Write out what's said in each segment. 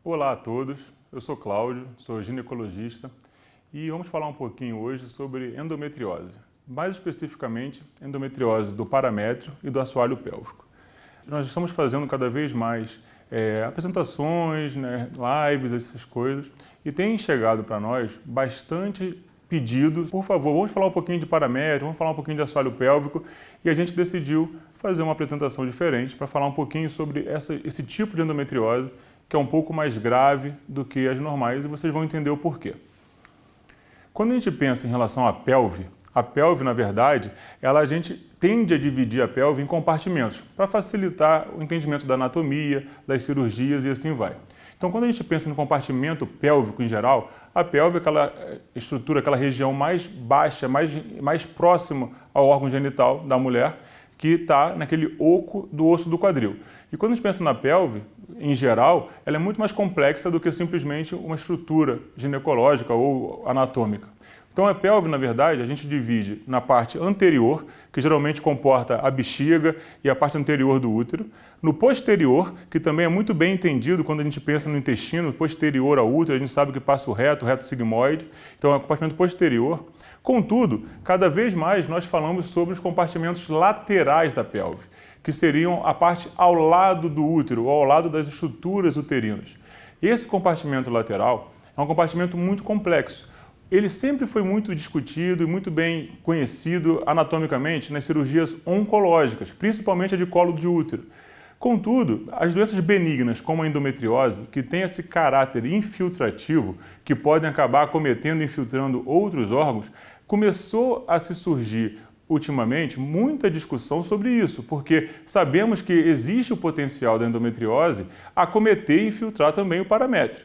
Olá a todos, eu sou Cláudio, sou ginecologista e vamos falar um pouquinho hoje sobre endometriose, mais especificamente endometriose do paramétrio e do assoalho pélvico. Nós estamos fazendo cada vez mais apresentações, lives, essas coisas, e tem chegado para nós bastante pedidos. Por favor, vamos falar um pouquinho de paramétrio, vamos falar um pouquinho de assoalho pélvico, e a gente decidiu fazer uma apresentação diferente para falar um pouquinho sobre esse tipo de endometriose, que é um pouco mais grave do que as normais, e vocês vão entender o porquê. Quando a gente pensa em relação à pelve, na verdade, a gente tende a dividir a pelve em compartimentos, para facilitar o entendimento da anatomia, das cirurgias e assim vai. Então, quando a gente pensa no compartimento pélvico em geral, a pelve é aquela estrutura, aquela região mais baixa, mais próxima ao órgão genital da mulher, que está naquele oco do osso do quadril. E quando a gente pensa na pelve, em geral, ela é muito mais complexa do que simplesmente uma estrutura ginecológica ou anatômica. Então a pelve, na verdade, a gente divide na parte anterior, que geralmente comporta a bexiga e a parte anterior do útero, no posterior, que também é muito bem entendido quando a gente pensa no intestino, posterior ao útero, a gente sabe que passa o reto sigmoide, então é o compartimento posterior. Contudo, cada vez mais nós falamos sobre os compartimentos laterais da pelve, que seriam a parte ao lado do útero, ou ao lado das estruturas uterinas. Esse compartimento lateral é um compartimento muito complexo. Ele sempre foi muito discutido e muito bem conhecido anatomicamente nas cirurgias oncológicas, principalmente a de colo de útero. Contudo, as doenças benignas, como a endometriose, que tem esse caráter infiltrativo, que podem acabar acometendo e infiltrando outros órgãos, começou a se surgir ultimamente muita discussão sobre isso, porque sabemos que existe o potencial da endometriose acometer e infiltrar também o paramétrio.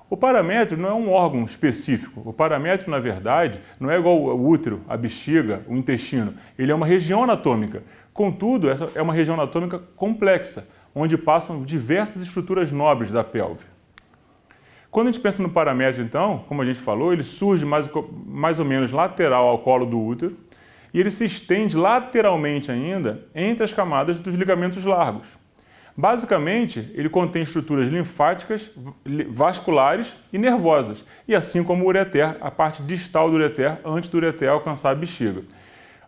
O paramétrio não é um órgão específico. O paramétrio, na verdade, não é igual ao útero, a bexiga, o intestino. Ele é uma região anatômica. Contudo, essa é uma região anatômica complexa, onde passam diversas estruturas nobres da pelve. Quando a gente pensa no paramétrio, então, como a gente falou, ele surge mais ou menos lateral ao colo do útero e ele se estende lateralmente ainda entre as camadas dos ligamentos largos. Basicamente, ele contém estruturas linfáticas, vasculares e nervosas, e assim como o ureter, a parte distal do ureter, antes do ureter alcançar a bexiga.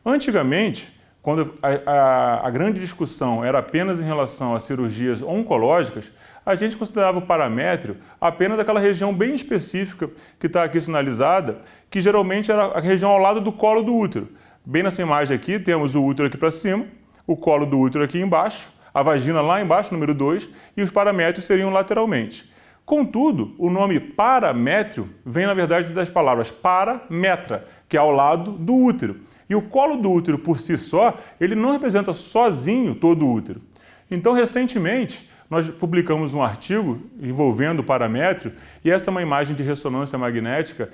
Antigamente, quando a grande discussão era apenas em relação a cirurgias oncológicas, a gente considerava o paramétrio apenas aquela região bem específica que está aqui sinalizada, que geralmente era a região ao lado do colo do útero. Bem nessa imagem aqui, temos o útero aqui para cima, o colo do útero aqui embaixo, a vagina lá embaixo, número 2, e os paramétrios seriam lateralmente. Contudo, o nome paramétrio vem, na verdade, das palavras parametra, que é ao lado do útero. E o colo do útero, por si só, ele não representa sozinho todo o útero. Então, recentemente, nós publicamos um artigo envolvendo o paramétrio, e essa é uma imagem de ressonância magnética,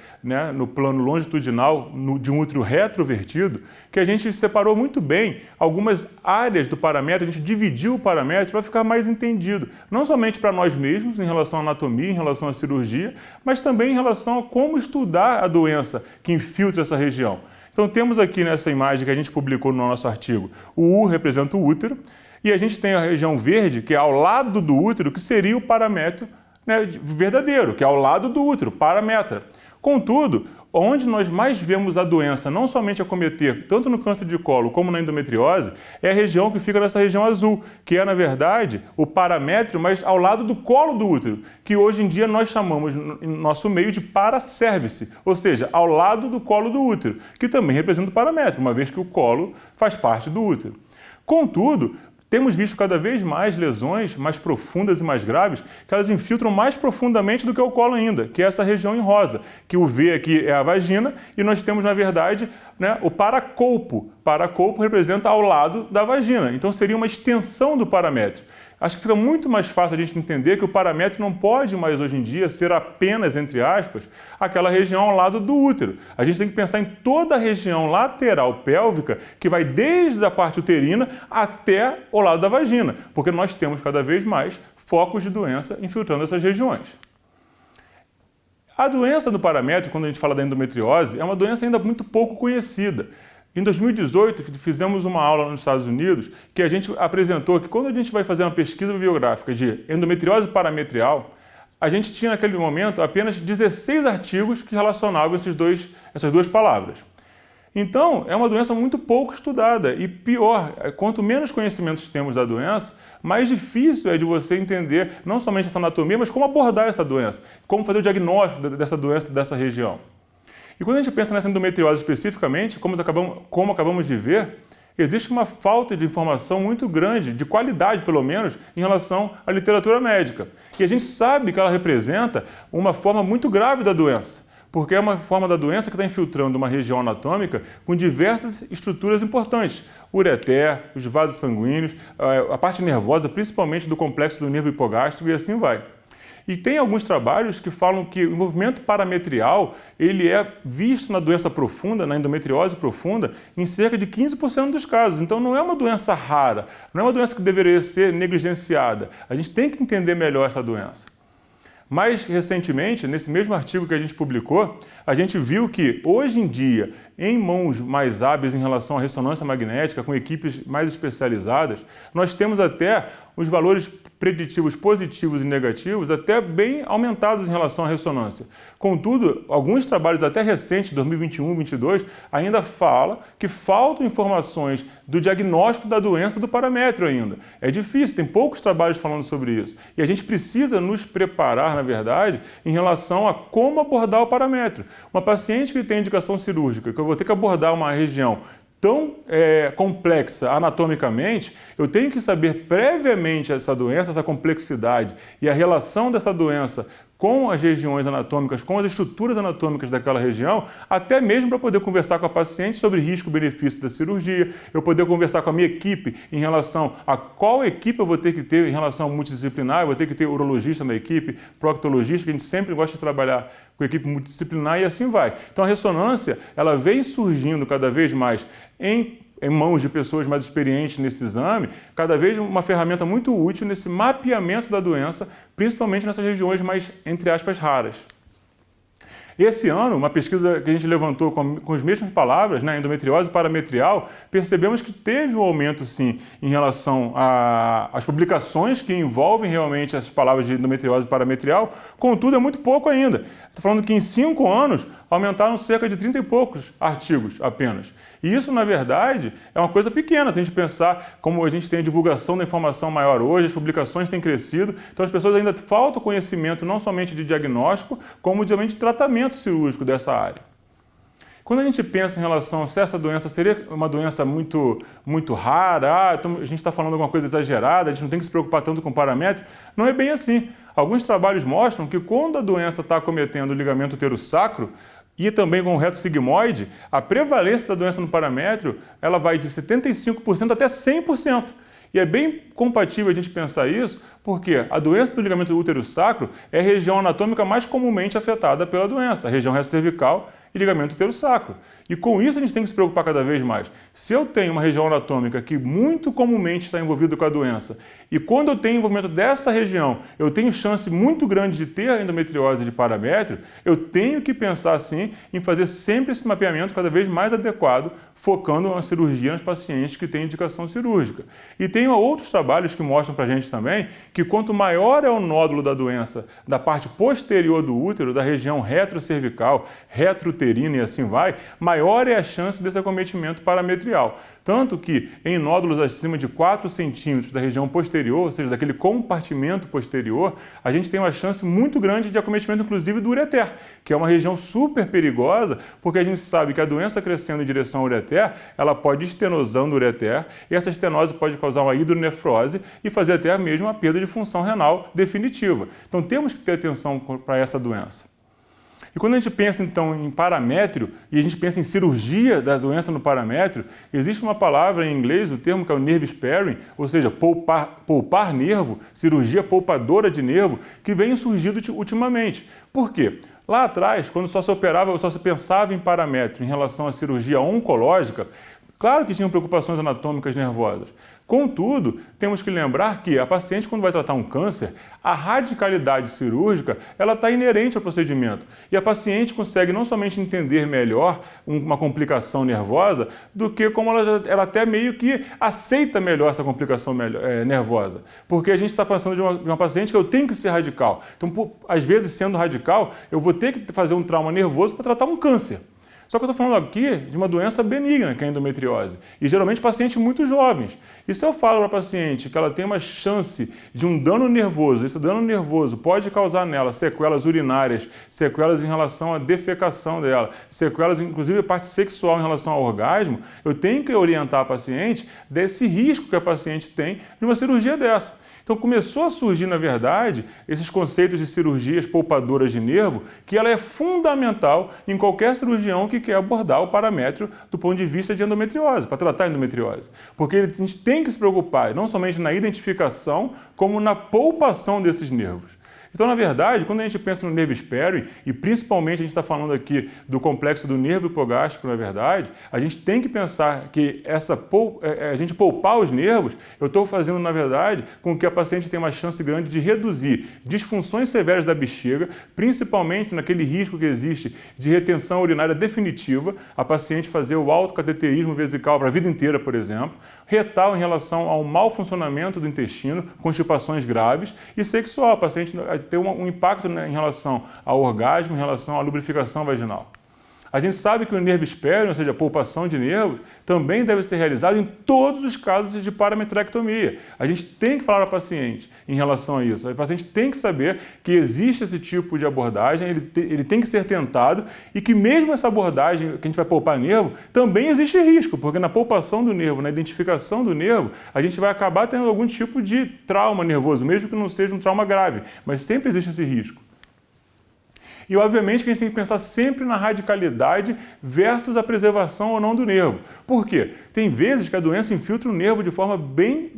no plano longitudinal de um útero retrovertido, que a gente separou muito bem algumas áreas do paramétrio, a gente dividiu o paramétrio para ficar mais entendido, não somente para nós mesmos, em relação à anatomia, em relação à cirurgia, mas também em relação a como estudar a doença que infiltra essa região. Então temos aqui nessa imagem que a gente publicou no nosso artigo, o U representa o útero, e a gente tem a região verde, que é ao lado do útero, que seria o paramétrio verdadeiro, que é ao lado do útero, parametra. Contudo, onde nós mais vemos a doença não somente acometer, tanto no câncer de colo como na endometriose, é a região que fica nessa região azul, que é, na verdade, o paramétrio, mas ao lado do colo do útero, que hoje em dia nós chamamos, no nosso meio, de paracérvice, ou seja, ao lado do colo do útero, que também representa o paramétrio, uma vez que o colo faz parte do útero. Contudo, temos visto cada vez mais lesões mais profundas e mais graves, que elas infiltram mais profundamente do que o colo ainda, que é essa região em rosa, que o V aqui é a vagina, e nós temos, na verdade, o paracolpo. Paracolpo representa ao lado da vagina, então seria uma extensão do paramétrio. Acho que fica muito mais fácil a gente entender que o paramétrio não pode mais hoje em dia ser apenas, entre aspas, aquela região ao lado do útero. A gente tem que pensar em toda a região lateral pélvica que vai desde a parte uterina até o lado da vagina, porque nós temos cada vez mais focos de doença infiltrando essas regiões. A doença do paramétrio, quando a gente fala da endometriose, é uma doença ainda muito pouco conhecida. Em 2018, fizemos uma aula nos Estados Unidos que a gente apresentou que quando a gente vai fazer uma pesquisa bibliográfica de endometriose parametrial, a gente tinha naquele momento apenas 16 artigos que relacionavam essas duas palavras. Então, é uma doença muito pouco estudada e pior, quanto menos conhecimentos temos da doença, mais difícil é de você entender não somente essa anatomia, mas como abordar essa doença, como fazer o diagnóstico dessa doença dessa região. E quando a gente pensa nessa endometriose especificamente, como acabamos de ver, existe uma falta de informação muito grande, de qualidade pelo menos, em relação à literatura médica. E a gente sabe que ela representa uma forma muito grave da doença, porque é uma forma da doença que está infiltrando uma região anatômica com diversas estruturas importantes. O ureter, os vasos sanguíneos, a parte nervosa, principalmente do complexo do nervo hipogástrico e assim vai. E tem alguns trabalhos que falam que o envolvimento parametrial ele é visto na doença profunda, na endometriose profunda, em cerca de 15% dos casos. Então não é uma doença rara, não é uma doença que deveria ser negligenciada. A gente tem que entender melhor essa doença. Mais recentemente, nesse mesmo artigo que a gente publicou, a gente viu que, hoje em dia, em mãos mais hábeis em relação à ressonância magnética, com equipes mais especializadas, nós temos até os valores preditivos positivos e negativos até bem aumentados em relação à ressonância. Contudo, alguns trabalhos até recentes, de 2021 e 2022, ainda falam que faltam informações do diagnóstico da doença do paramétrio ainda. É difícil, tem poucos trabalhos falando sobre isso. E a gente precisa nos preparar, na verdade, em relação a como abordar o paramétrio. Uma paciente que tem indicação cirúrgica, que eu vou ter que abordar uma região tão complexa anatomicamente, eu tenho que saber previamente essa doença, essa complexidade e a relação dessa doença com as regiões anatômicas, com as estruturas anatômicas daquela região, até mesmo para poder conversar com a paciente sobre risco-benefício da cirurgia, eu poder conversar com a minha equipe em relação a qual equipe eu vou ter que ter em relação ao multidisciplinar, eu vou ter que ter urologista na equipe, proctologista, que a gente sempre gosta de trabalhar com equipe multidisciplinar e assim vai. Então a ressonância, ela vem surgindo cada vez mais em mãos de pessoas mais experientes nesse exame, cada vez uma ferramenta muito útil nesse mapeamento da doença, principalmente nessas regiões mais, entre aspas, raras. Esse ano, uma pesquisa que a gente levantou com as mesmas palavras, né, endometriose parametrial, percebemos que teve um aumento, sim, em relação às publicações que envolvem realmente essas palavras de endometriose parametrial, contudo, é muito pouco ainda. Estou falando que em 5 anos aumentaram cerca de 30 e poucos artigos apenas. E isso, na verdade, é uma coisa pequena, se a gente pensar como a gente tem a divulgação da informação maior hoje, as publicações têm crescido, então as pessoas ainda faltam conhecimento não somente de diagnóstico, como também de tratamento cirúrgico dessa área. Quando a gente pensa em relação a se essa doença seria uma doença muito rara, então a gente está falando alguma coisa exagerada, a gente não tem que se preocupar tanto com o paramétrio, não é bem assim. Alguns trabalhos mostram que quando a doença está acometendo o ligamento uterosacro, e também com o reto sigmoide, a prevalência da doença no paramétrio ela vai de 75% até 100%. E é bem compatível a gente pensar isso, porque a doença do ligamento útero-sacro é a região anatômica mais comumente afetada pela doença, a região reto cervical e ligamento útero-sacro. E com isso a gente tem que se preocupar cada vez mais. Se eu tenho uma região anatômica que muito comumente está envolvida com a doença, e quando eu tenho envolvimento dessa região, eu tenho chance muito grande de ter a endometriose de paramétrio, eu tenho que pensar, sim, em fazer sempre esse mapeamento cada vez mais adequado, focando na cirurgia nos pacientes que têm indicação cirúrgica. E tem outros trabalhos que mostram para a gente também que quanto maior é o nódulo da doença da parte posterior do útero, da região retrocervical, retrouterina e assim vai, maior é a chance desse acometimento parametrial. Tanto que em nódulos acima de 4 centímetros da região posterior, ou seja, daquele compartimento posterior, a gente tem uma chance muito grande de acometimento, inclusive, do ureter, que é uma região super perigosa, porque a gente sabe que a doença crescendo em direção ao ureter, ela pode ir estenosando o ureter, e essa estenose pode causar uma hidronefrose e fazer até mesmo uma perda de função renal definitiva. Então temos que ter atenção para essa doença. E quando a gente pensa, então, em paramétrio e a gente pensa em cirurgia da doença no paramétrio, existe uma palavra em inglês, o termo que é o nerve sparing, ou seja, poupar nervo, cirurgia poupadora de nervo, que vem surgindo ultimamente. Por quê? Lá atrás, quando só se operava ou só se pensava em paramétrio em relação à cirurgia oncológica, claro que tinham preocupações anatômicas nervosas. Contudo, temos que lembrar que a paciente, quando vai tratar um câncer, a radicalidade cirúrgica ela está inerente ao procedimento. E a paciente consegue não somente entender melhor uma complicação nervosa, do que como ela até meio que aceita melhor essa complicação nervosa. Porque a gente está pensando de uma paciente que eu tenho que ser radical. Então, às vezes, sendo radical, eu vou ter que fazer um trauma nervoso para tratar um câncer. Só que eu estou falando aqui de uma doença benigna, que é a endometriose, e geralmente pacientes muito jovens. E se eu falo para a paciente que ela tem uma chance de um dano nervoso, esse dano nervoso pode causar nela sequelas urinárias, sequelas em relação à defecação dela, sequelas inclusive a parte sexual em relação ao orgasmo, eu tenho que orientar a paciente desse risco que a paciente tem de uma cirurgia dessa. Então começou a surgir, na verdade, esses conceitos de cirurgias poupadoras de nervo, que ela é fundamental em qualquer cirurgião que quer abordar o paramétrio do ponto de vista de endometriose, para tratar a endometriose. Porque a gente tem que se preocupar não somente na identificação, como na poupação desses nervos. Então, na verdade, quando a gente pensa no nervo Sperry, e principalmente a gente está falando aqui do complexo do nervo hipogástrico, na verdade, a gente tem que pensar que a gente poupar os nervos, eu estou fazendo, na verdade, com que a paciente tenha uma chance grande de reduzir disfunções severas da bexiga, principalmente naquele risco que existe de retenção urinária definitiva, a paciente fazer o autocateterismo vesical para a vida inteira, por exemplo, retal em relação ao mau funcionamento do intestino, constipações graves, e sexual, a paciente ter um impacto em relação ao orgasmo, em relação à lubrificação vaginal. A gente sabe que o nervo Sperry, ou seja, a poupação de nervos, também deve ser realizado em todos os casos de parametrectomia. A gente tem que falar ao paciente em relação a isso. O paciente tem que saber que existe esse tipo de abordagem, ele tem que ser tentado e que mesmo essa abordagem que a gente vai poupar nervo, também existe risco, porque na poupação do nervo, na identificação do nervo, a gente vai acabar tendo algum tipo de trauma nervoso, mesmo que não seja um trauma grave, mas sempre existe esse risco. E, obviamente, que a gente tem que pensar sempre na radicalidade versus a preservação ou não do nervo. Por quê? Tem vezes que a doença infiltra o nervo de forma bem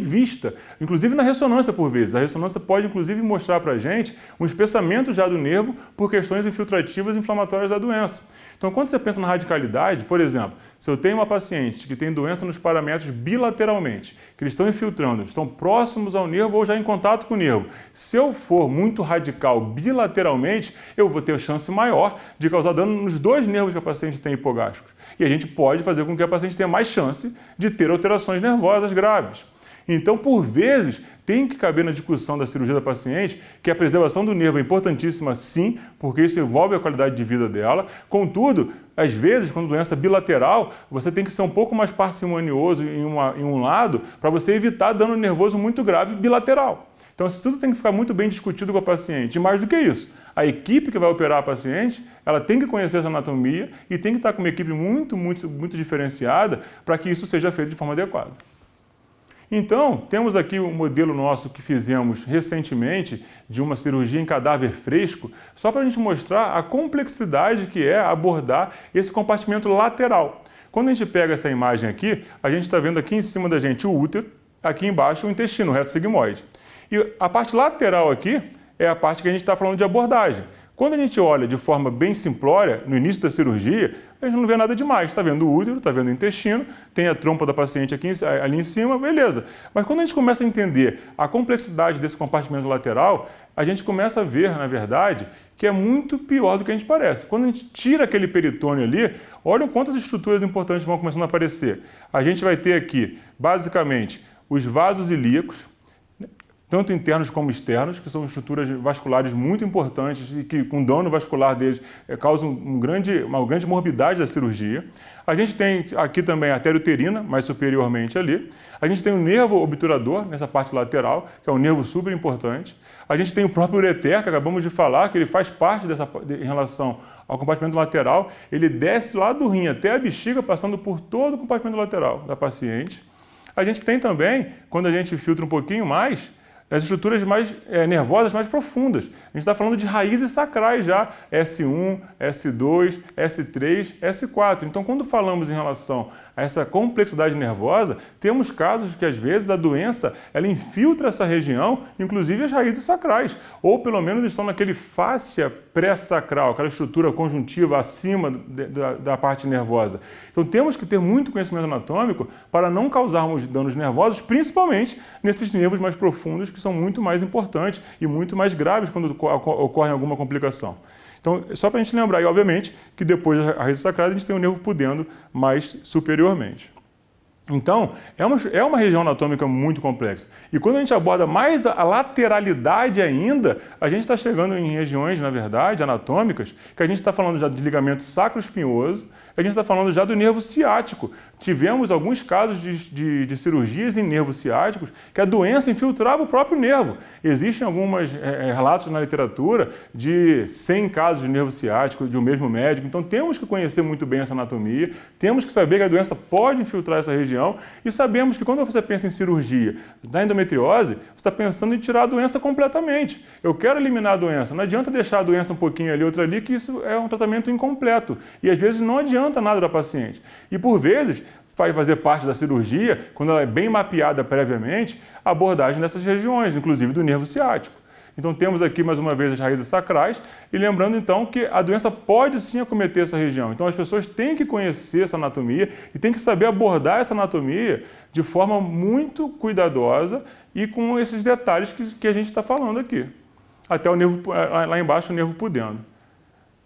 vista, inclusive na ressonância, por vezes. A ressonância pode, inclusive, mostrar para a gente um espessamento já do nervo por questões infiltrativas inflamatórias da doença. Então, quando você pensa na radicalidade, por exemplo, se eu tenho uma paciente que tem doença nos paramétros bilateralmente, que eles estão infiltrando, estão próximos ao nervo ou já em contato com o nervo, se eu for muito radical bilateralmente, eu vou ter chance maior de causar dano nos dois nervos que a paciente tem hipogástricos. E a gente pode fazer com que a paciente tenha mais chance de ter alterações nervosas graves. Então, por vezes, tem que caber na discussão da cirurgia da paciente que a preservação do nervo é importantíssima, sim, porque isso envolve a qualidade de vida dela. Contudo, às vezes, quando doença bilateral, você tem que ser um pouco mais parcimonioso em um lado para você evitar dano nervoso muito grave bilateral. Então, isso tudo tem que ficar muito bem discutido com a paciente. E mais do que isso, a equipe que vai operar a paciente, ela tem que conhecer essa anatomia e tem que estar com uma equipe muito diferenciada para que isso seja feito de forma adequada. Então, temos aqui um modelo nosso que fizemos recentemente de uma cirurgia em cadáver fresco, só para a gente mostrar a complexidade que é abordar esse compartimento lateral. Quando a gente pega essa imagem aqui, a gente está vendo aqui em cima da gente o útero, aqui embaixo o intestino, o reto sigmoide. E a parte lateral aqui é a parte que a gente está falando de abordagem. Quando a gente olha de forma bem simplória, no início da cirurgia, a gente não vê nada demais. Está vendo o útero, está vendo o intestino, tem a trompa da paciente aqui, ali em cima, beleza. Mas quando a gente começa a entender a complexidade desse compartimento lateral, a gente começa a ver, na verdade, que é muito pior do que a gente parece. Quando a gente tira aquele peritônio ali, olha quantas estruturas importantes vão começando a aparecer. A gente vai ter aqui, basicamente, os vasos ilíacos, tanto internos como externos, que são estruturas vasculares muito importantes e que, com dano vascular deles, causam uma grande morbidade da cirurgia. A gente tem aqui também a artéria uterina, mais superiormente ali. A gente tem o nervo obturador, nessa parte lateral, que é um nervo super importante. A gente tem o próprio ureter, que acabamos de falar, que ele faz parte em relação ao compartimento lateral. Ele desce lá do rim até a bexiga, passando por todo o compartimento lateral da paciente. A gente tem também, quando a gente filtra um pouquinho mais, as estruturas nervosas mais profundas. A gente está falando de raízes sacrais já, S1, S2, S3, S4. Então, quando falamos em relação a essa complexidade nervosa, temos casos que às vezes a doença ela infiltra essa região, inclusive as raízes sacrais, ou pelo menos estão naquele fáscia pré-sacral, aquela estrutura conjuntiva acima da parte nervosa. Então temos que ter muito conhecimento anatômico para não causarmos danos nervosos, principalmente nesses nervos mais profundos que são muito mais importantes e muito mais graves quando ocorre alguma complicação. Então, só para a gente lembrar, e obviamente, que depois da raiz sacral a gente tem o nervo pudendo mais superiormente. Então, é uma região anatômica muito complexa. E quando a gente aborda mais a lateralidade ainda, a gente está chegando em regiões, na verdade, anatômicas, que a gente está falando já de ligamento sacroespinhoso, a gente está falando já do nervo ciático. Tivemos alguns casos de cirurgias em nervos ciáticos que a doença infiltrava o próprio nervo. Existem alguns relatos na literatura de 100 casos de nervo ciático de um mesmo médico. Então temos que conhecer muito bem essa anatomia, temos que saber que a doença pode infiltrar essa região e sabemos que quando você pensa em cirurgia da endometriose, você está pensando em tirar a doença completamente. Eu quero eliminar a doença. Não adianta deixar a doença um pouquinho ali, outra ali, que isso é um tratamento incompleto. E às vezes não adianta nada da paciente. E por vezes vai fazer parte da cirurgia, quando ela é bem mapeada previamente, a abordagem dessas regiões, inclusive do nervo ciático. Então temos aqui mais uma vez as raízes sacrais e lembrando então que a doença pode sim acometer essa região. Então as pessoas têm que conhecer essa anatomia e têm que saber abordar essa anatomia de forma muito cuidadosa e com esses detalhes que a gente está falando aqui. Até o nervo, lá embaixo o nervo pudendo.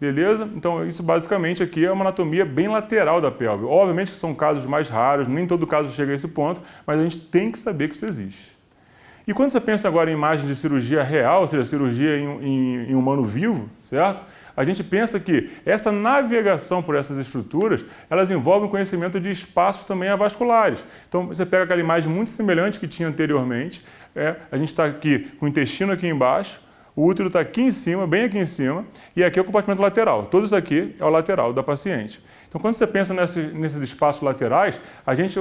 Beleza? Então, isso basicamente aqui é uma anatomia bem lateral da pelve. Obviamente que são casos mais raros, nem todo caso chega a esse ponto, mas a gente tem que saber que isso existe. E quando você pensa agora em imagem de cirurgia real, ou seja, cirurgia em humano vivo, certo? A gente pensa que essa navegação por essas estruturas, elas envolvem conhecimento de espaços também avasculares. Então, você pega aquela imagem muito semelhante que tinha anteriormente, a gente está aqui com o intestino aqui embaixo, o útero está aqui em cima, bem aqui em cima, e aqui é o compartimento lateral. Todos isso aqui é o lateral da paciente. Então, quando você pensa nesses espaços laterais, a gente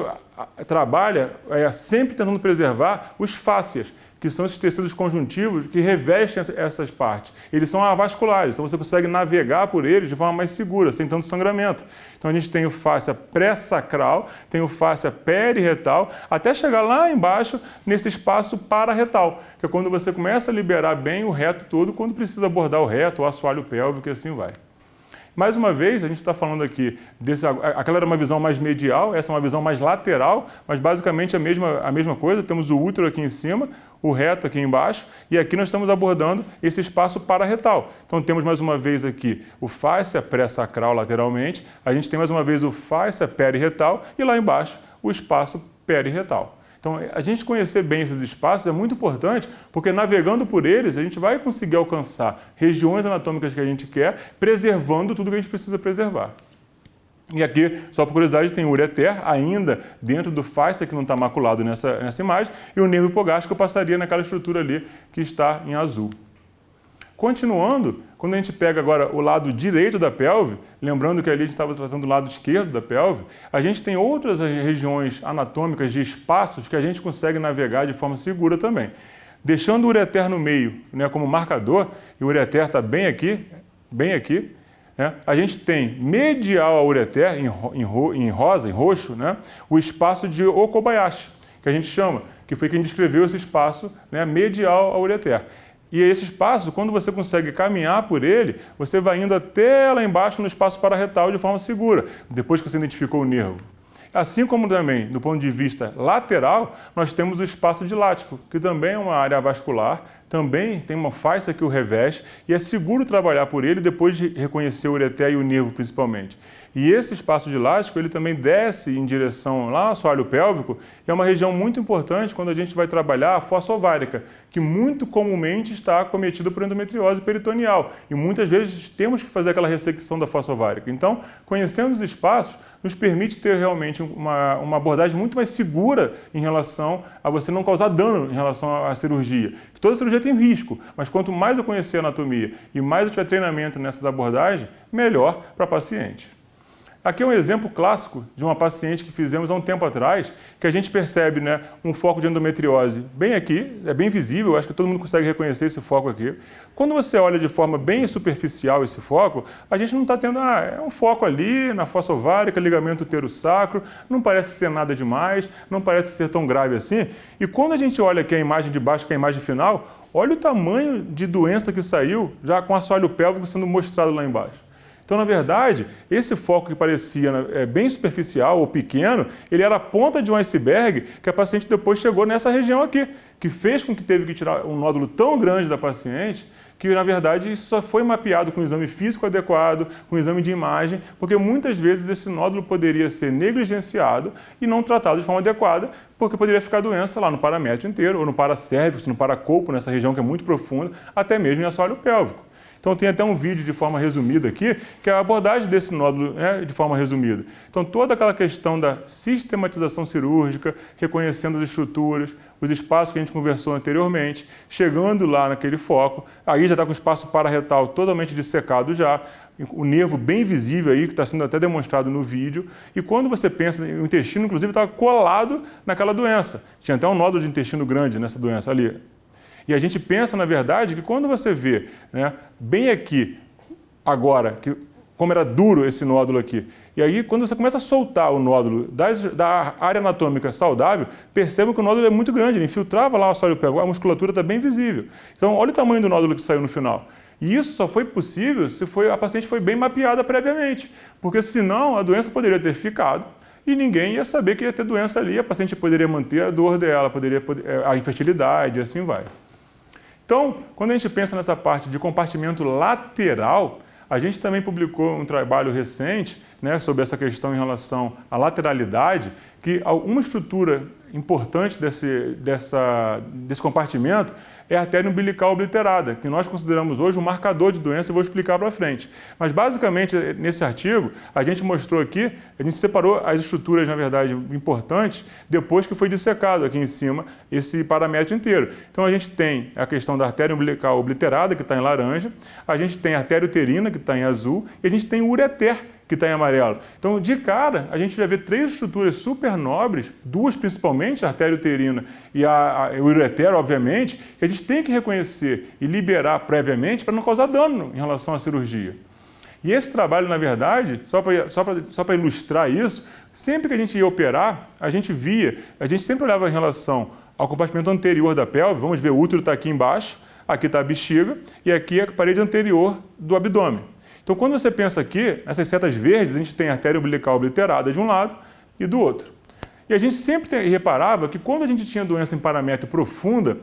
trabalha sempre tentando preservar os fáscias, que são esses tecidos conjuntivos que revestem essas partes. Eles são avasculares, então você consegue navegar por eles de forma mais segura, sem tanto sangramento. Então a gente tem o fáscia pré-sacral, tem o fáscia periretal, até chegar lá embaixo nesse espaço pararretal, que é quando você começa a liberar bem o reto todo, quando precisa abordar o reto, o assoalho pélvico e assim vai. Mais uma vez, a gente está falando aqui, aquela era uma visão mais medial, essa é uma visão mais lateral, mas basicamente a mesma coisa, temos o útero aqui em cima, o reto aqui embaixo, e aqui nós estamos abordando esse espaço pararretal. Então temos mais uma vez aqui o fáscia pré-sacral lateralmente, a gente tem mais uma vez o fáscia periretal e lá embaixo o espaço periretal. Então, a gente conhecer bem esses espaços é muito importante, porque navegando por eles, a gente vai conseguir alcançar regiões anatômicas que a gente quer, preservando tudo que a gente precisa preservar. E aqui, só por curiosidade, tem o ureter ainda dentro do fáscia, que não está maculado nessa imagem, e o nervo hipogástrico passaria naquela estrutura ali que está em azul. Continuando, quando a gente pega agora o lado direito da pelve, lembrando que ali a gente estava tratando do lado esquerdo da pelve, a gente tem outras regiões anatômicas de espaços que a gente consegue navegar de forma segura também. Deixando o ureter no meio, né, como marcador, e o ureter está bem aqui, né, a gente tem medial ao ureter, em rosa, em roxo, né, o espaço de Okobayashi, que a gente chama, que foi quem descreveu esse espaço, né, medial ao ureter. E esse espaço, quando você consegue caminhar por ele, você vai indo até lá embaixo no espaço pararretal de forma segura, depois que você identificou o nervo. Assim como também, do ponto de vista lateral, nós temos o espaço dilático, que também é uma área vascular, também tem uma fáscia que o reveste e é seguro trabalhar por ele depois de reconhecer o ureter e o nervo principalmente. E esse espaço dilático, ele também desce em direção lá ao assoalho pélvico, e é uma região muito importante quando a gente vai trabalhar a fossa ovárica, que muito comumente está acometida por endometriose peritoneal. E muitas vezes temos que fazer aquela ressecção da fossa ovárica. Então, conhecendo os espaços, nos permite ter realmente uma abordagem muito mais segura em relação a você não causar dano em relação à cirurgia. Toda cirurgia tem risco, mas quanto mais eu conhecer a anatomia e mais eu tiver treinamento nessas abordagens, melhor para a paciente. Aqui é um exemplo clássico de uma paciente que fizemos há um tempo atrás, que a gente percebe, né, um foco de endometriose bem aqui, é bem visível, acho que todo mundo consegue reconhecer esse foco aqui. Quando você olha de forma bem superficial esse foco, a gente não está tendo, é um foco ali na fossa ovárica, ligamento útero-sacro, não parece ser nada demais, não parece ser tão grave assim. E quando a gente olha aqui a imagem de baixo, que é a imagem final, olha o tamanho de doença que saiu, já com assoalho pélvico sendo mostrado lá embaixo. Então, na verdade, esse foco que parecia bem superficial ou pequeno, ele era a ponta de um iceberg que a paciente depois chegou nessa região aqui, que fez com que teve que tirar um nódulo tão grande da paciente, que, na verdade, isso só foi mapeado com um exame físico adequado, com um exame de imagem, porque muitas vezes esse nódulo poderia ser negligenciado e não tratado de forma adequada, porque poderia ficar doença lá no paramétrio inteiro, ou no paracérvix, no paracolpo, nessa região que é muito profunda, até mesmo em assoalho pélvico. Então tem até um vídeo de forma resumida aqui, que é a abordagem desse nódulo, né, de forma resumida. Então toda aquela questão da sistematização cirúrgica, reconhecendo as estruturas, os espaços que a gente conversou anteriormente, chegando lá naquele foco, aí já está com o espaço pararretal totalmente dissecado já, o nervo bem visível aí, que está sendo até demonstrado no vídeo, e quando você pensa, o intestino inclusive estava colado naquela doença. Tinha até um nódulo de intestino grande nessa doença ali. E a gente pensa, na verdade, que quando você vê, né, bem aqui, agora, como era duro esse nódulo aqui, e aí quando você começa a soltar o nódulo da área anatômica saudável, perceba que o nódulo é muito grande, ele infiltrava lá o assoalho pélvico, a musculatura está bem visível. Então, olha o tamanho do nódulo que saiu no final. E isso só foi possível se a paciente foi bem mapeada previamente, porque senão a doença poderia ter ficado, e ninguém ia saber que ia ter doença ali, a paciente poderia manter a dor dela, a infertilidade, e assim vai. Então, quando a gente pensa nessa parte de compartimento lateral, a gente também publicou um trabalho recente, né, sobre essa questão em relação à lateralidade, que uma estrutura importante desse compartimento é a artéria umbilical obliterada, que nós consideramos hoje um marcador de doença e vou explicar para frente. Mas basicamente, nesse artigo, a gente mostrou aqui, a gente separou as estruturas, na verdade, importantes, depois que foi dissecado aqui em cima esse paramétrio inteiro. Então a gente tem a questão da artéria umbilical obliterada, que está em laranja, a gente tem a artéria uterina, que está em azul, e a gente tem o ureter, que está em amarelo. Então, de cara, a gente já vê três estruturas super nobres, duas principalmente, a artéria uterina e o ureter, obviamente, que a gente tem que reconhecer e liberar previamente para não causar dano em relação à cirurgia. E esse trabalho, na verdade, só para ilustrar isso, sempre que a gente ia operar, a gente sempre olhava em relação ao compartimento anterior da pelve, vamos ver, o útero está aqui embaixo, aqui está a bexiga e aqui é a parede anterior do abdômen. Então, quando você pensa aqui, nessas setas verdes, a gente tem a artéria umbilical obliterada de um lado e do outro. E a gente sempre reparava que quando a gente tinha doença em paramétrio profunda,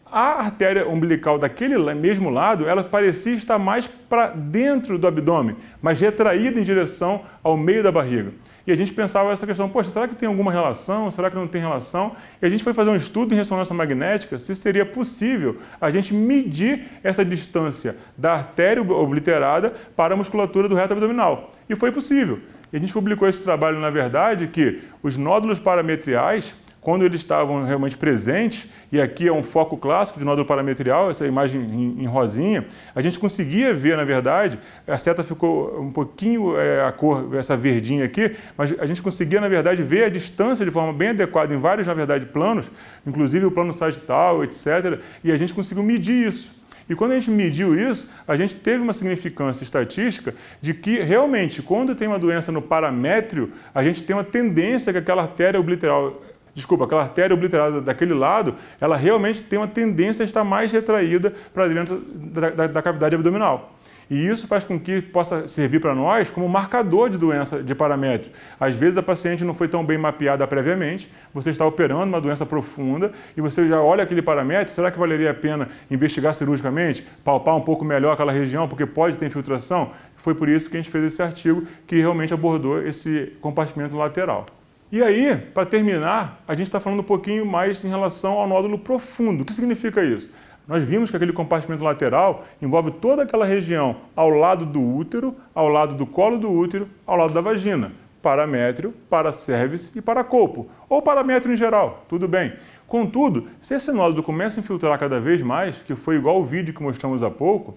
a artéria umbilical daquele mesmo lado, ela parecia estar mais para dentro do abdômen, mais retraída em direção ao meio da barriga. E a gente pensava essa questão, poxa, será que tem alguma relação? Será que não tem relação? E a gente foi fazer um estudo em ressonância magnética se seria possível a gente medir essa distância da artéria obliterada para a musculatura do reto abdominal. E foi possível. E a gente publicou esse trabalho, na verdade, que os nódulos parametriais, quando eles estavam realmente presentes, e aqui é um foco clássico de nódulo parametrial, essa imagem em rosinha, a gente conseguia ver, na verdade, a seta ficou um pouquinho a cor, essa verdinha aqui, mas a gente conseguia, na verdade, ver a distância de forma bem adequada em vários, na verdade, planos, inclusive o plano sagital, etc., e a gente conseguiu medir isso. E quando a gente mediu isso, a gente teve uma significância estatística de que, realmente, quando tem uma doença no paramétrio, a gente tem uma tendência que aquela artéria obliterada daquele lado, ela realmente tem uma tendência a estar mais retraída para dentro da cavidade abdominal. E isso faz com que possa servir para nós como marcador de doença de paramétrio. Às vezes a paciente não foi tão bem mapeada previamente, você está operando uma doença profunda e você já olha aquele paramétrio, será que valeria a pena investigar cirurgicamente, palpar um pouco melhor aquela região, porque pode ter infiltração? Foi por isso que a gente fez esse artigo que realmente abordou esse compartimento lateral. E aí, para terminar, a gente está falando um pouquinho mais em relação ao nódulo profundo. O que significa isso? Nós vimos que aquele compartimento lateral envolve toda aquela região ao lado do útero, ao lado do colo do útero, ao lado da vagina. Paramétrio, paracérvix e paracolpo. Ou paramétrio em geral, tudo bem. Contudo, se esse nódulo começa a infiltrar cada vez mais, que foi igual o vídeo que mostramos há pouco,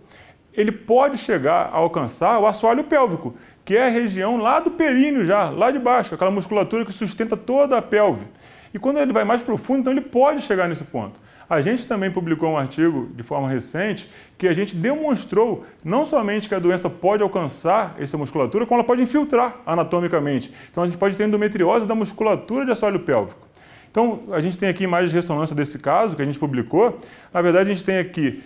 ele pode chegar a alcançar o assoalho pélvico, que é a região lá do períneo já, lá de baixo, aquela musculatura que sustenta toda a pelve. E quando ele vai mais profundo, então ele pode chegar nesse ponto. A gente também publicou um artigo de forma recente que a gente demonstrou não somente que a doença pode alcançar essa musculatura, como ela pode infiltrar anatomicamente. Então a gente pode ter endometriose da musculatura de assoalho pélvico. Então a gente tem aqui imagens de ressonância desse caso que a gente publicou. Na verdade a gente tem aqui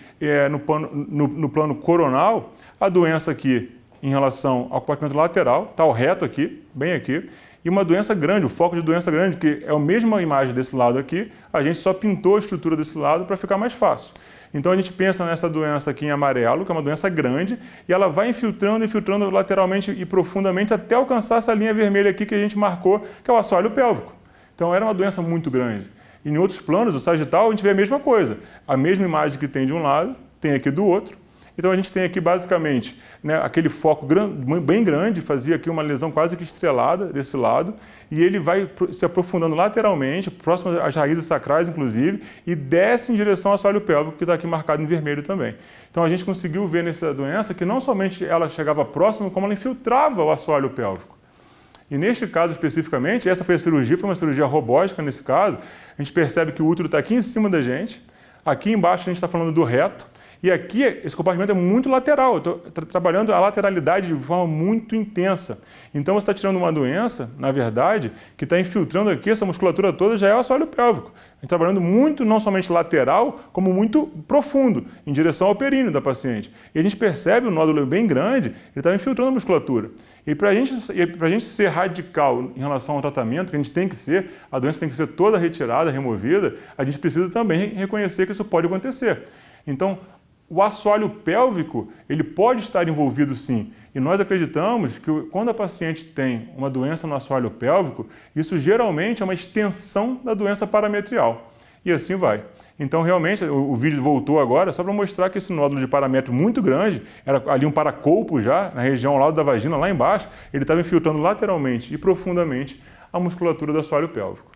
no plano coronal a doença aqui em relação ao compartimento lateral, está o reto aqui, bem aqui. E uma doença grande, o foco de doença grande, que é a mesma imagem desse lado aqui, a gente só pintou a estrutura desse lado para ficar mais fácil. Então a gente pensa nessa doença aqui em amarelo, que é uma doença grande, e ela vai infiltrando lateralmente e profundamente até alcançar essa linha vermelha aqui que a gente marcou, que é o assoalho pélvico. Então era uma doença muito grande. E em outros planos, o sagital, a gente vê a mesma coisa. A mesma imagem que tem de um lado, tem aqui do outro. Então a gente tem aqui basicamente aquele foco bem grande, fazia aqui uma lesão quase que estrelada desse lado, e ele vai se aprofundando lateralmente, próximo às raízes sacrais inclusive, e desce em direção ao assoalho pélvico, que está aqui marcado em vermelho também. Então a gente conseguiu ver nessa doença que não somente ela chegava próximo, como ela infiltrava o assoalho pélvico. E neste caso especificamente, essa foi uma cirurgia robótica nesse caso, a gente percebe que o útero está aqui em cima da gente, aqui embaixo a gente está falando do reto, e aqui, esse compartimento é muito lateral, eu estou trabalhando a lateralidade de forma muito intensa. Então, você está tirando uma doença, na verdade, que está infiltrando aqui, essa musculatura toda já é o assoalho pélvico. A gente está trabalhando muito, não somente lateral, como muito profundo, em direção ao períneo da paciente. E a gente percebe um nódulo bem grande, ele está infiltrando a musculatura. E para a gente ser radical em relação ao tratamento, que a gente tem que ser, a doença tem que ser toda retirada, removida, a gente precisa também reconhecer que isso pode acontecer. Então, o assoalho pélvico, ele pode estar envolvido sim. E nós acreditamos que quando a paciente tem uma doença no assoalho pélvico, isso geralmente é uma extensão da doença parametrial. E assim vai. Então, realmente, o vídeo voltou agora só para mostrar que esse nódulo de paramétrio muito grande, era ali um paracolpo já, na região ao lado da vagina, lá embaixo, ele estava infiltrando lateralmente e profundamente a musculatura do assoalho pélvico.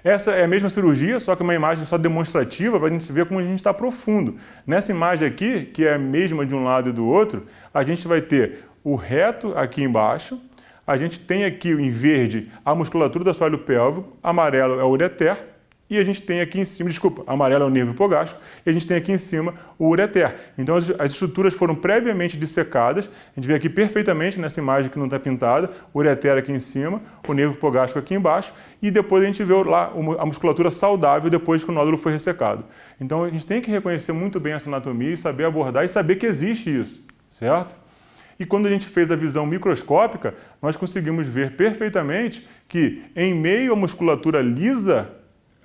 Essa é a mesma cirurgia, só que uma imagem só demonstrativa para a gente ver como a gente está profundo. Nessa imagem aqui, que é a mesma de um lado e do outro, a gente vai ter o reto aqui embaixo, a gente tem aqui em verde a musculatura do assoalho pélvico, amarelo é o ureter, e a gente tem aqui em cima, amarelo é o nervo hipogástrico, e a gente tem aqui em cima o ureter. Então as estruturas foram previamente dissecadas, a gente vê aqui perfeitamente nessa imagem que não está pintada, o ureter aqui em cima, o nervo hipogástrico aqui embaixo, e depois a gente vê lá a musculatura saudável depois que o nódulo foi ressecado. Então a gente tem que reconhecer muito bem essa anatomia e saber abordar e saber que existe isso, certo? E quando a gente fez a visão microscópica, nós conseguimos ver perfeitamente que em meio à musculatura lisa,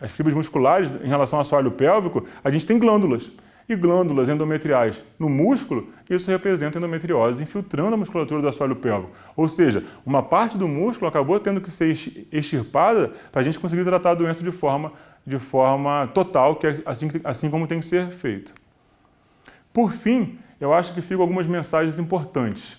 as fibras musculares em relação ao assoalho pélvico, a gente tem glândulas. E glândulas endometriais no músculo, isso representa endometriose infiltrando a musculatura do assoalho pélvico. Ou seja, uma parte do músculo acabou tendo que ser extirpada para a gente conseguir tratar a doença de forma total, que é assim como tem que ser feito. Por fim, eu acho que ficam algumas mensagens importantes.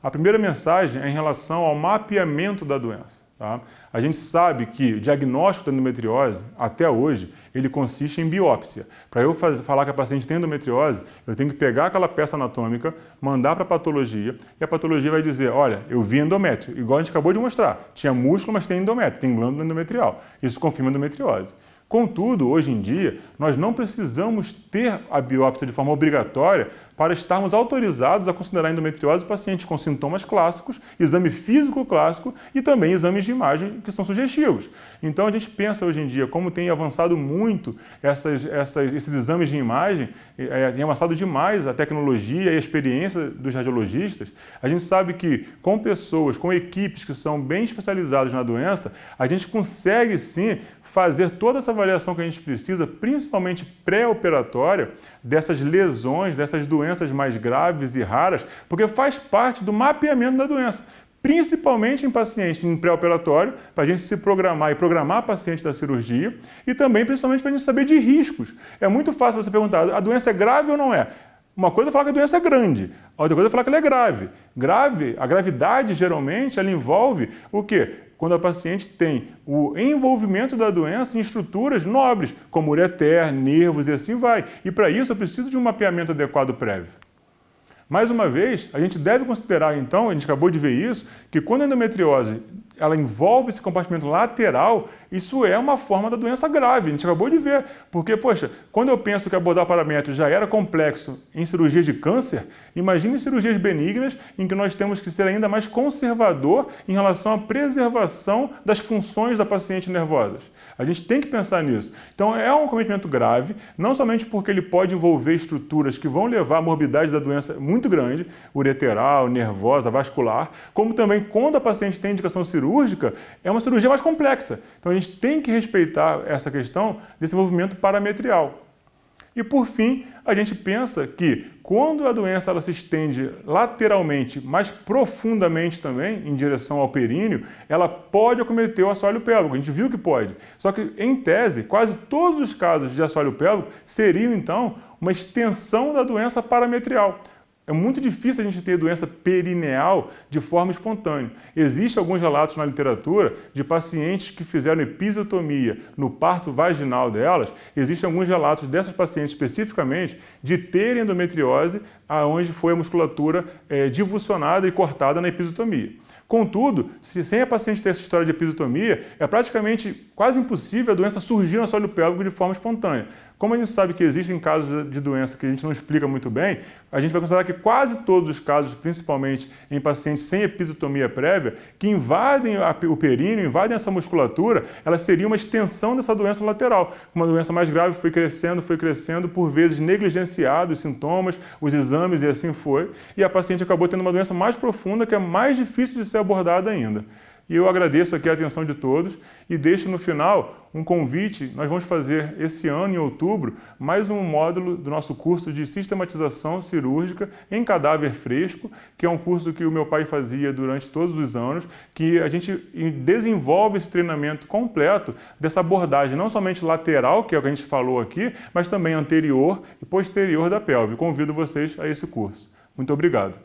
A primeira mensagem é em relação ao mapeamento da doença. Tá? A gente sabe que o diagnóstico da endometriose, até hoje, ele consiste em biópsia. Para eu falar que a paciente tem endometriose, eu tenho que pegar aquela peça anatômica, mandar para a patologia, e a patologia vai dizer, olha, eu vi endométrio, igual a gente acabou de mostrar. Tinha músculo, mas tem endométrio, tem glândula endometrial. Isso confirma endometriose. Contudo, hoje em dia, nós não precisamos ter a biópsia de forma obrigatória para estarmos autorizados a considerar endometriose pacientes com sintomas clássicos, exame físico clássico e também exames de imagem que são sugestivos. Então a gente pensa hoje em dia, como tem avançado muito esses exames de imagem, tem avançado demais a tecnologia e a experiência dos radiologistas, a gente sabe que com pessoas, com equipes que são bem especializadas na doença, a gente consegue sim fazer toda essa avaliação que a gente precisa, principalmente pré-operatória, dessas lesões, dessas doenças mais graves e raras, porque faz parte do mapeamento da doença, principalmente em pacientes em pré-operatório, para a gente se programar e programar a paciente da cirurgia, e também principalmente para a gente saber de riscos. É muito fácil você perguntar, a doença é grave ou não é? Uma coisa é falar que a doença é grande, a outra coisa é falar que ela é grave. A gravidade, geralmente, ela envolve o quê? quando a paciente tem o envolvimento da doença em estruturas nobres, como ureter, nervos e assim vai. E para isso eu preciso de um mapeamento adequado prévio. Mais uma vez, a gente deve considerar então, a gente acabou de ver isso, que quando a endometriose ela envolve esse compartimento lateral, isso é uma forma da doença grave, a gente acabou de ver. Porque, poxa, quando eu penso que abordar paramétrio já era complexo em cirurgias de câncer, imagine cirurgias benignas em que nós temos que ser ainda mais conservador em relação à preservação das funções da paciente nervosas. A gente tem que pensar nisso. Então é um cometimento grave, não somente porque ele pode envolver estruturas que vão levar a morbidade da doença muito grande, ureteral, nervosa, vascular, como também quando a paciente tem indicação cirúrgica, é uma cirurgia mais complexa. Então a gente tem que respeitar essa questão desse envolvimento parametrial. E por fim, a gente pensa que quando a doença ela se estende lateralmente, mais profundamente também, em direção ao períneo, ela pode acometer o assoalho pélvico. A gente viu que pode. Só que, em tese, quase todos os casos de assoalho pélvico seriam, então, uma extensão da doença parametrial. É muito difícil a gente ter doença perineal de forma espontânea. Existem alguns relatos na literatura de pacientes que fizeram episiotomia no parto vaginal delas. Existem alguns relatos dessas pacientes especificamente de terem endometriose onde foi a musculatura divulsionada e cortada na episiotomia. Contudo, sem a paciente ter essa história de episiotomia, é praticamente quase impossível a doença surgir no assoalho pélvico de forma espontânea. Como a gente sabe que existem casos de doença que a gente não explica muito bem, a gente vai considerar que quase todos os casos, principalmente em pacientes sem episiotomia prévia, que invadem o períneo, invadem essa musculatura, elas seriam uma extensão dessa doença lateral. Uma doença mais grave foi crescendo, por vezes negligenciado os sintomas, os exames e assim foi, e a paciente acabou tendo uma doença mais profunda que é mais difícil de ser abordada ainda. E eu agradeço aqui a atenção de todos e deixo no final um convite. Nós vamos fazer esse ano, em outubro, mais um módulo do nosso curso de sistematização cirúrgica em cadáver fresco, que é um curso que o meu pai fazia durante todos os anos, que a gente desenvolve esse treinamento completo dessa abordagem, não somente lateral, que é o que a gente falou aqui, mas também anterior e posterior da pelve. Convido vocês a esse curso. Muito obrigado.